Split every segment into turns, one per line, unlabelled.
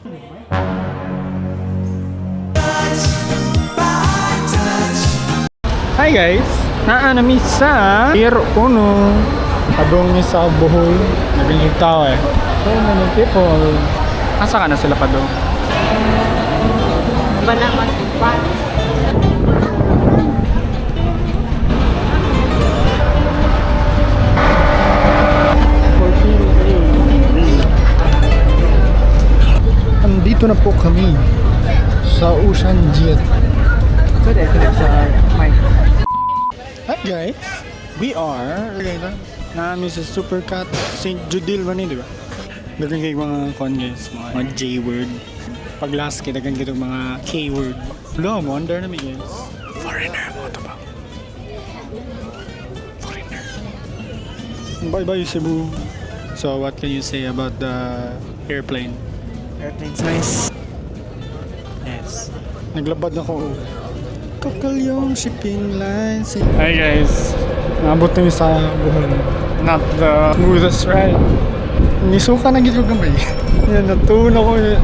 Hi guys! Naanami sa Pier 1. Padong ni sa Bohol. Nagiging tao eh. So many people. Asa ka na sila padong?
Banaman.
Andito na po kami sa Ocean Jet. Hi guys! We are namin sa Supercat St. Judil ba di ba? Dagang kayo mga con guys, mga J-word. Pag last kaya dagang kayo mga K-word. Wala, wonder namin guys. Foreigner mo ito ba? Foreigner. Bye bye Cebu. So what can you say about the airplane?
Airplane's nice.
Yes. Naglabad ako. Kapal yung shipping lines. Hi guys. Naabot namin sa Bohol. Not the smoothest ride. Nisuka na gito gamay. Yan, natuon ako.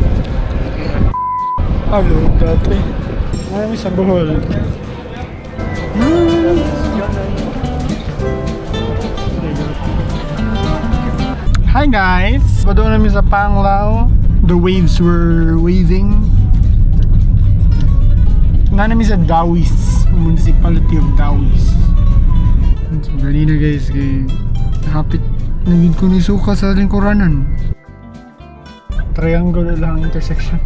Hello, dati. Namin sa Bohol. Hi guys. Padoon namin sa Panglao. The waves were waving. Namin sa Dawis, Municipality of Dawis. So, ganina guys, kay hapit naging ko ni suka sa lingkuranan. Triangle lang intersection.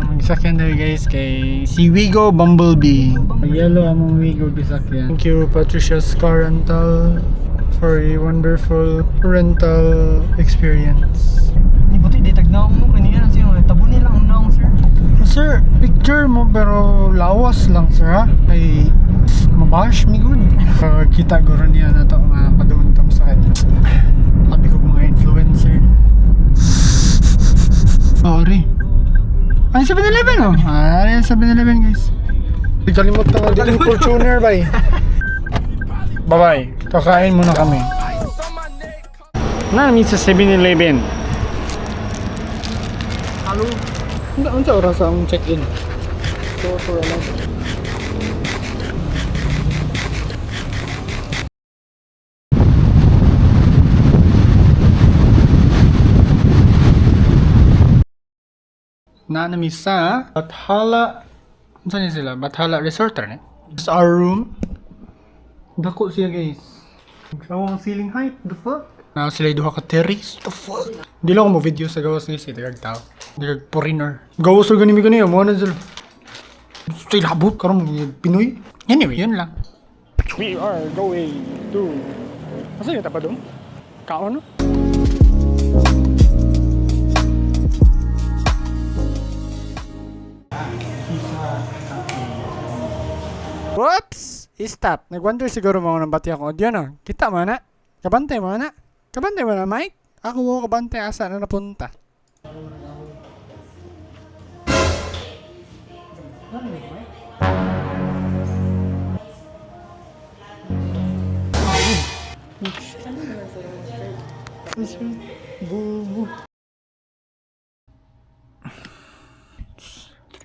Ang gisakyan na guys kay si Wigo Bumblebee. Yellow among Wigo gisakyan. Thank you Patricia's Car Rental for a wonderful rental experience.
Ni buti di tagnaong mo kanina sino tabo nila ang naong sir.
Sir, picture mo pero lawas lang sir ha. Kay mabash mi good. Kita guro niya na to mga padung tam sakit. Sabi ko mga influencer. Sorry. Ay 7-Eleven oh. Ay 7-Eleven guys. Kalimot na nga din yung Fortuner bay. Bye bye. Kakain muna kami. Namin sa 7-Eleven.
Halo.
Ano sa oras ang check-in? So lang. Nanami sa Bathala. Saan niya sila? Bathala Resort ne? This is our room. Dako siya guys. Ang ceiling height. The fuck? Na sila duha ka terrace. The fuck? Di lang ako mo video sa gawas guys. Dagag tao. Dagag foreigner. Gawas o ganimi ganimi. Mo na sila. Gusto yung labot. Karong Pinoy. Anyway, yun lang. We are going to... Asa yung tapa doon? Kaon no? Whoops! Stop. Nag-wonder siguro mga nang bati ako. Diyan na. Kita mo na. Kabantay mo na. Kabantay mo na, Mike. Ako mo kabantay asa na napunta. Bubu.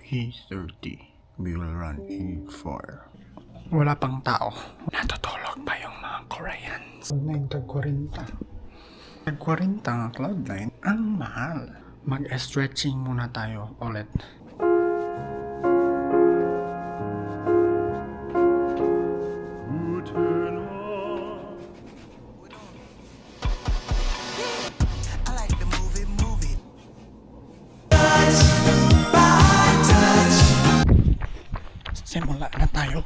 3:30. We will run in 4. Wala pang tao. Natutulog pa yung mga Koreans. Cloud9 tag 40. Tag 40 nga Cloud9. Ang mahal. Mag-stretching muna tayo ulit. Simula na tayo.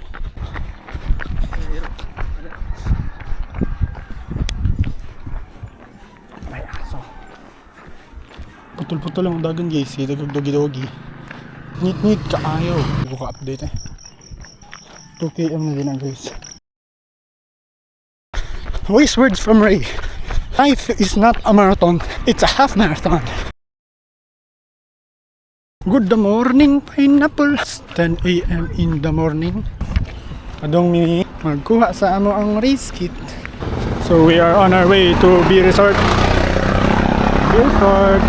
May aso. Putol-putol ang dagan guys. Dagag-dagi-dagi. Nit-nit kaayo. Hindi ko ka-update eh. 2 km na din ang guys. Wise words from Ray. Life is not a marathon. It's a half marathon. Good morning, pineapple. 10 a.m. in the morning. Adong mi magkuha sa amo ang race kit. So we are on our way to B Resort. B Resort.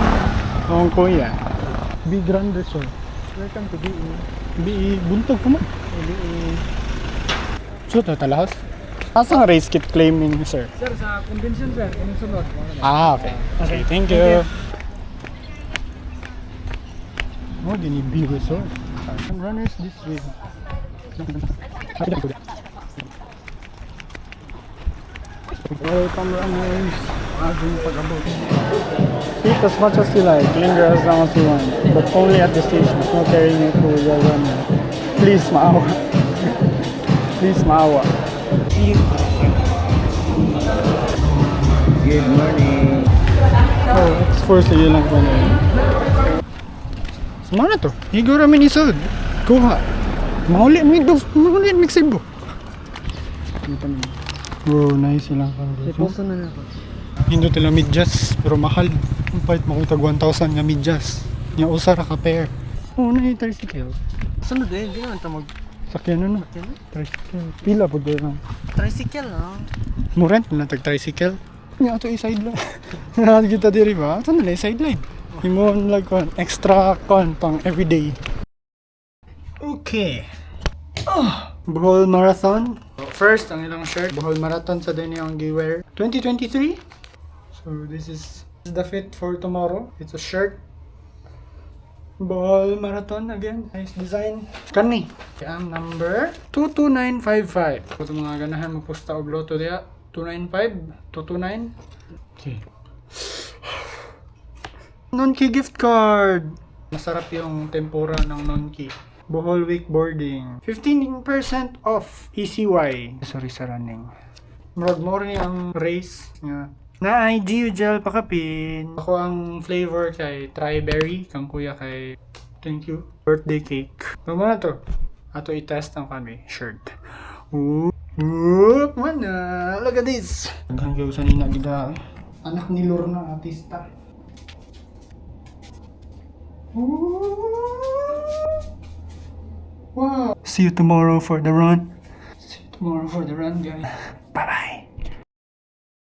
Ang kuya. Big Grand Resort.
Welcome to BE.
Buntog ko mo.
BE.
So, talahas. Asa nga race kit claiming, sir?
Sir, sa convention sir, anong sunod?
Ah, okay. Okay, thank you. Oh, Ginibi Resort. Runners this way. Welcome runners. Agong pag-abot. Eat as much as you like, linger as long as you want, but only at the stations, no carrying it to your runner. Please, maawa. Please, maawa.
Good morning.
Oh, X4 sa iyo lang po na yun. Sumana to. Higo ramin isod. Kuha. Mahuli mixing bo. Bro, nice silang kang
Iposo na ako.
Hindi tila medyas, pero mahal. Ang pahit makutag 1,000 nga medyas. Yung usa ra ka pair. Oh, na yung tricycle.
Sunod eh, hindi naman ito mag...
Sakyan na. Tricycle. Pila po doon lang.
Tricycle no?
Mo rent na tag-tricycle. Nga ito i-sideline. Nakakita kita diri ba? Ito na i-sideline. Imo lang kon extra kon pang everyday. Okay. Bohol Marathon. First, ang ilang shirt. Bohol Marathon sa din yung giwear. 2023. So this is the fit for tomorrow. It's a shirt. Bohol Marathon again. Nice design. Kani. Ang number 22955. Kung mga ganahan mo posta og loto diya. 295, 229. Okay. Non-key gift card. Masarap yung tempura ng non-key. Bohol wakeboarding. 15% off ECY. Sorry sa running. Murag more ni ang race nga. Na IG gel pakapin. Ako ang flavor kay Tri-Berry. Kang kuya kay thank you. Birthday cake. Ano to? Ato i-test ang kami. Shirt. Whoop! Mana! Look at this! Hanggang kayo sa nina gida. Anak ni Lorna, artista. Wow! See you tomorrow for the run. See you tomorrow for the run, guys.